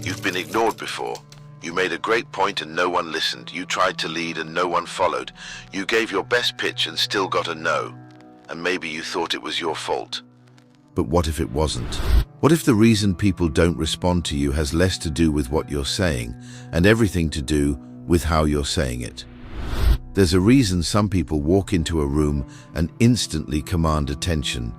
You've been ignored before. You made a great point and no one listened. You tried to lead and no one followed. You gave your best pitch and still got a no. And maybe you thought it was your fault. But what if it wasn't? What if the reason people don't respond to you has less to do with what you're saying and everything to do with how you're saying it? There's a reason some people walk into a room and instantly command attention.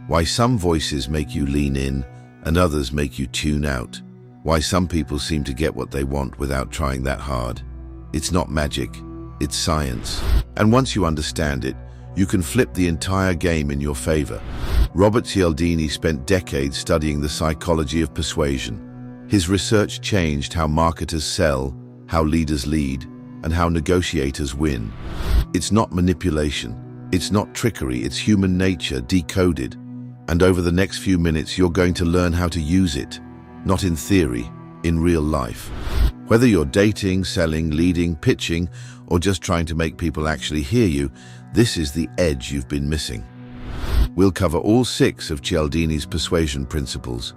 Why some voices make you lean in and others make you tune out. Why some people seem to get what they want without trying that hard. It's not magic, it's science. And once you understand it, you can flip the entire game in your favor. Robert Cialdini spent decades studying the psychology of persuasion. His research changed how marketers sell, how leaders lead, and how negotiators win. It's not manipulation, it's not trickery, it's human nature decoded. And over the next few minutes, you're going to learn how to use it. Not in theory, in real life. Whether you're dating, selling, leading, pitching, or just trying to make people actually hear you, this is the edge you've been missing. We'll cover all 6 of Cialdini's persuasion principles,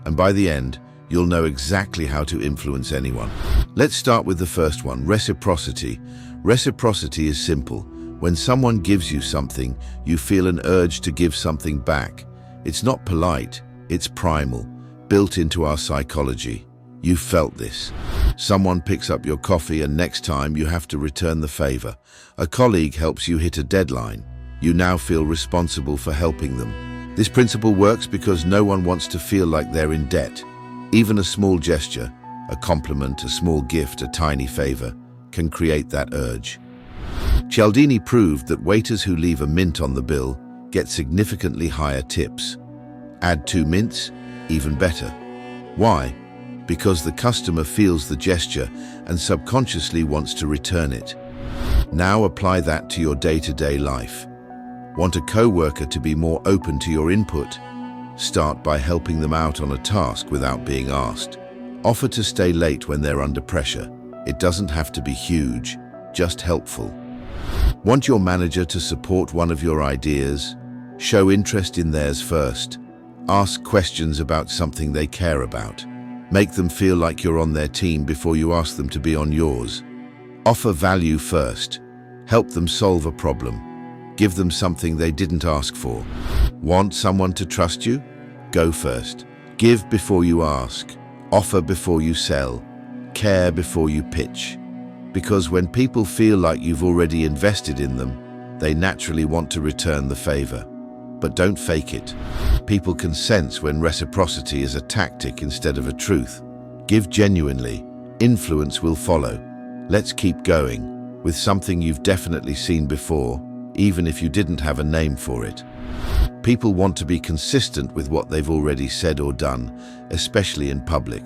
and by the end, you'll know exactly how to influence anyone. Let's start with the first one, reciprocity. Reciprocity is simple. When someone gives you something, you feel an urge to give something back. It's not polite, it's primal. Built into our psychology. You've felt this. Someone picks up your coffee and next time you have to return the favor. A colleague helps you hit a deadline. You now feel responsible for helping them. This principle works because no one wants to feel like they're in debt. Even a small gesture, a compliment, a small gift, a tiny favor, can create that urge. Cialdini proved that waiters who leave a mint on the bill get significantly higher tips. Add 2 mints, even better. Why? Because the customer feels the gesture and subconsciously wants to return it. Now apply that to your day-to-day life. Want a co-worker to be more open to your input? Start by helping them out on a task without being asked. Offer to stay late when they're under pressure. It doesn't have to be huge, just helpful. Want your manager to support one of your ideas? Show interest in theirs first. Ask questions about something they care about. Make them feel like you're on their team before you ask them to be on yours. Offer value first. Help them solve a problem. Give them something they didn't ask for. Want someone to trust you? Go first. Give before you ask. Offer before you sell. Care before you pitch. Because when people feel like you've already invested in them, they naturally want to return the favor. But don't fake it. People can sense when reciprocity is a tactic instead of a truth. Give genuinely. Influence will follow. Let's keep going with something you've definitely seen before, even if you didn't have a name for it. People want to be consistent with what they've already said or done, especially in public.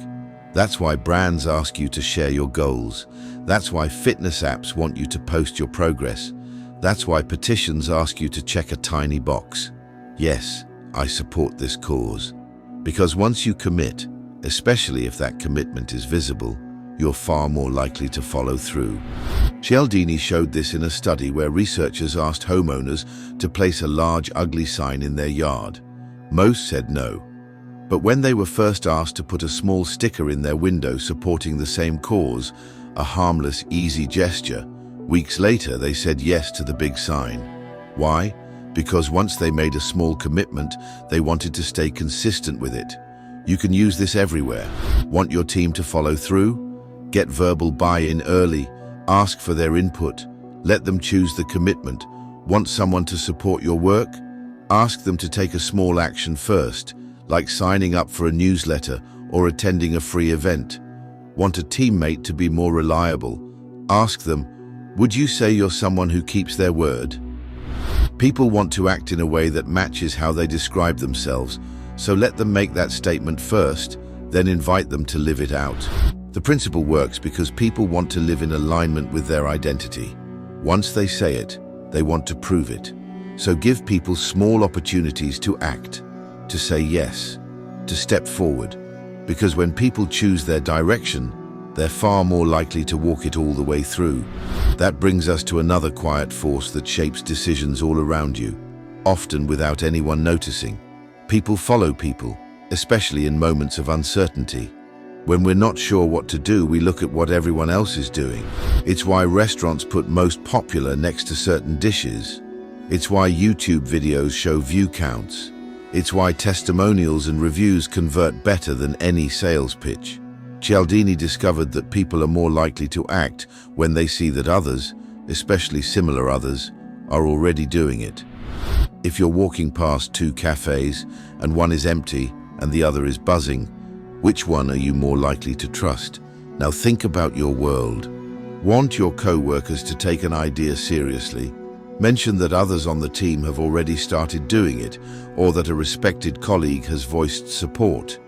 That's why brands ask you to share your goals. That's why fitness apps want you to post your progress. That's why petitions ask you to check a tiny box. Yes, I support this cause. Because once you commit, especially if that commitment is visible, you're far more likely to follow through. Cialdini showed this in a study where researchers asked homeowners to place a large, ugly sign in their yard. Most said no. But when they were first asked to put a small sticker in their window supporting the same cause, a harmless, easy gesture, weeks later they said yes to the big sign. Why? Because once they made a small commitment, they wanted to stay consistent with it. You can use this everywhere. Want your team to follow through? Get verbal buy-in early. Ask for their input. Let them choose the commitment. Want someone to support your work? Ask them to take a small action first, like signing up for a newsletter or attending a free event. Want a teammate to be more reliable? Ask them, would you say you're someone who keeps their word? People want to act in a way that matches how they describe themselves, so let them make that statement first, then invite them to live it out. The principle works because people want to live in alignment with their identity. Once they say it, they want to prove it. So give people small opportunities to act, to say yes, to step forward. Because when people choose their direction, they're far more likely to walk it all the way through. That brings us to another quiet force that shapes decisions all around you, often without anyone noticing. People follow people, especially in moments of uncertainty. When we're not sure what to do, we look at what everyone else is doing. It's why restaurants put most popular next to certain dishes. It's why YouTube videos show view counts. It's why testimonials and reviews convert better than any sales pitch. Cialdini discovered that people are more likely to act when they see that others, especially similar others, are already doing it. If you're walking past two cafes and one is empty and the other is buzzing, which one are you more likely to trust? Now think about your world. Want your co-workers to take an idea seriously? Mention that others on the team have already started doing it, or that a respected colleague has voiced support.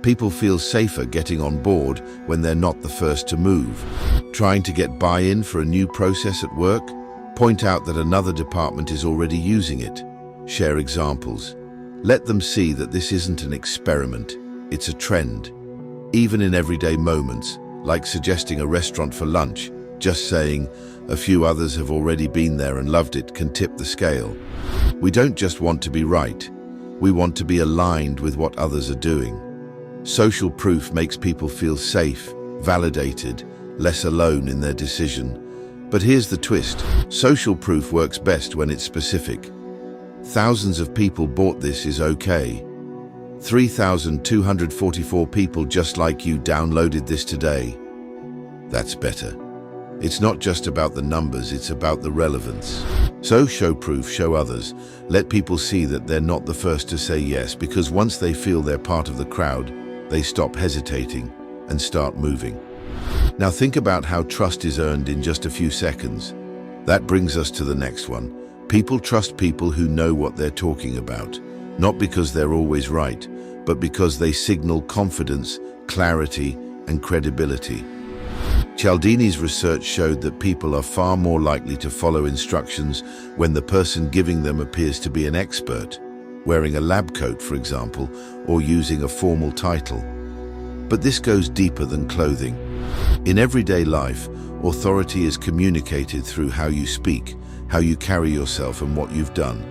People feel safer getting on board when they're not the first to move. Trying to get buy-in for a new process at work? Point out that another department is already using it. Share examples. Let them see that this isn't an experiment, it's a trend. Even in everyday moments, like suggesting a restaurant for lunch, just saying, "A few others have already been there and loved it," can tip the scale. We don't just want to be right, we want to be aligned with what others are doing. Social proof makes people feel safe, validated, less alone in their decision. But here's the twist. Social proof works best when it's specific. Thousands of people bought this is okay. 3,244 people just like you downloaded this today. That's better. It's not just about the numbers, it's about the relevance. So show proof, show others. Let people see that they're not the first to say yes, because once they feel they're part of the crowd, they stop hesitating and start moving. Now think about how trust is earned in just a few seconds. That brings us to the next one. People trust people who know what they're talking about, not because they're always right, but because they signal confidence, clarity, and credibility. Cialdini's research showed that people are far more likely to follow instructions when the person giving them appears to be an expert, wearing a lab coat, for example, or using a formal title. But this goes deeper than clothing. In everyday life, authority is communicated through how you speak, how you carry yourself, and what you've done.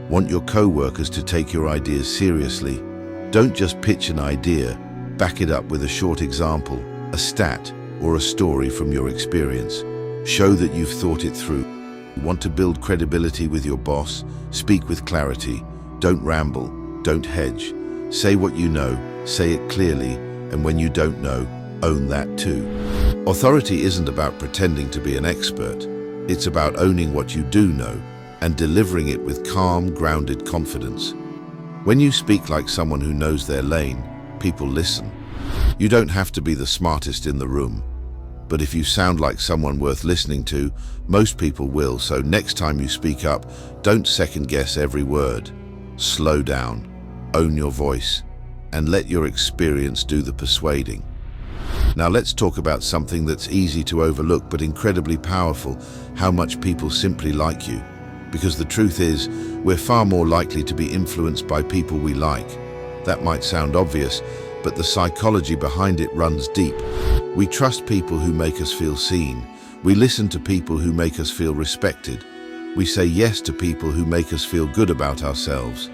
Want your co-workers to take your ideas seriously? Don't just pitch an idea, back it up with a short example, a stat, or a story from your experience. Show that you've thought it through. Want to build credibility with your boss? Speak with clarity. Don't ramble, don't hedge. Say what you know, say it clearly, and when you don't know, own that too. Authority isn't about pretending to be an expert. It's about owning what you do know and delivering it with calm, grounded confidence. When you speak like someone who knows their lane, people listen. You don't have to be the smartest in the room, but if you sound like someone worth listening to, most people will. So next time you speak up, don't second guess every word. Slow down, own your voice, and let your experience do the persuading. Now let's talk about something that's easy to overlook but incredibly powerful: how much people simply like you. Because the truth is, we're far more likely to be influenced by people we like. That might sound obvious, but the psychology behind it runs deep. We trust people who make us feel seen. We listen to people who make us feel respected. We say yes to people who make us feel good about ourselves.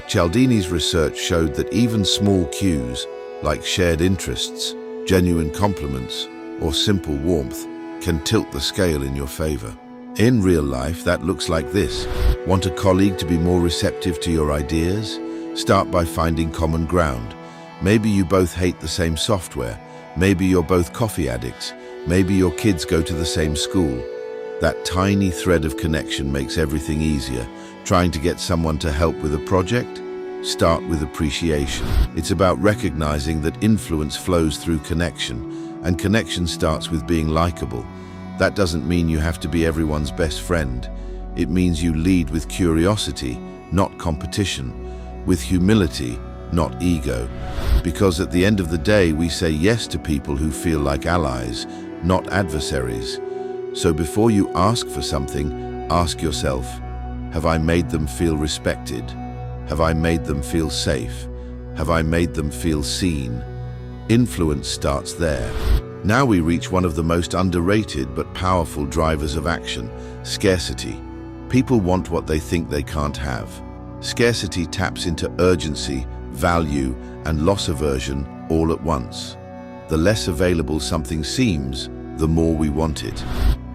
Cialdini's research showed that even small cues, like shared interests, genuine compliments, or simple warmth, can tilt the scale in your favor. In real life, that looks like this. Want a colleague to be more receptive to your ideas? Start by finding common ground. Maybe you both hate the same software. Maybe you're both coffee addicts. Maybe your kids go to the same school. That tiny thread of connection makes everything easier. Trying to get someone to help with a project? Start with appreciation. It's about recognizing that influence flows through connection, and connection starts with being likable. That doesn't mean you have to be everyone's best friend. It means you lead with curiosity, not competition, with humility, not ego. Because at the end of the day, we say yes to people who feel like allies, not adversaries. So before you ask for something, ask yourself, have I made them feel respected? Have I made them feel safe? Have I made them feel seen? Influence starts there. Now we reach one of the most underrated but powerful drivers of action: scarcity. People want what they think they can't have. Scarcity taps into urgency, value, and loss aversion all at once. The less available something seems, the more we want it.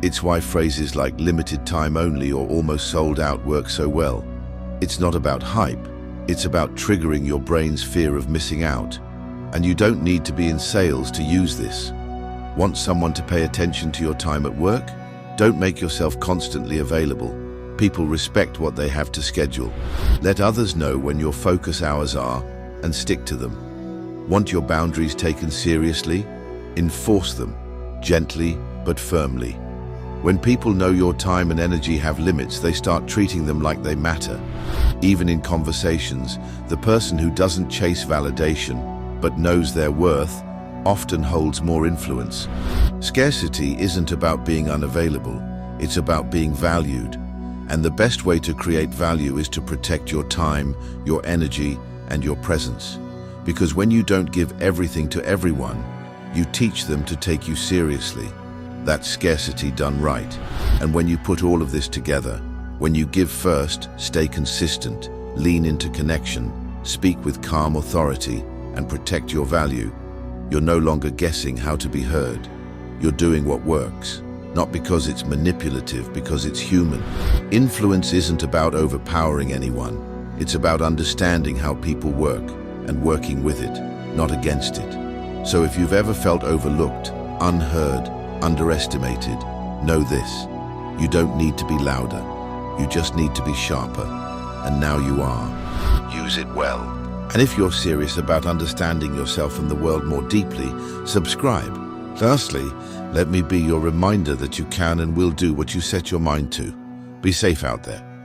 It's why phrases like limited time only or almost sold out work so well. It's not about hype, it's about triggering your brain's fear of missing out. And you don't need to be in sales to use this. Want someone to pay attention to your time at work? Don't make yourself constantly available. People respect what they have to schedule. Let others know when your focus hours are and stick to them. Want your boundaries taken seriously? Enforce them, gently but firmly. When people know your time and energy have limits, they start treating them like they matter. Even in conversations, the person who doesn't chase validation but knows their worth often holds more influence. Scarcity isn't about being unavailable, it's about being valued. And the best way to create value is to protect your time, your energy, and your presence. Because when you don't give everything to everyone, you teach them to take you seriously. That's scarcity done right. And when you put all of this together, when you give first, stay consistent, lean into connection, speak with calm authority, and protect your value, you're no longer guessing how to be heard. You're doing what works, not because it's manipulative, because it's human. Influence isn't about overpowering anyone. It's about understanding how people work and working with it, not against it. So if you've ever felt overlooked, unheard, underestimated, know this: you don't need to be louder. You just need to be sharper. And now you are. Use it well. And if you're serious about understanding yourself and the world more deeply, subscribe. Lastly, let me be your reminder that you can and will do what you set your mind to. Be safe out there.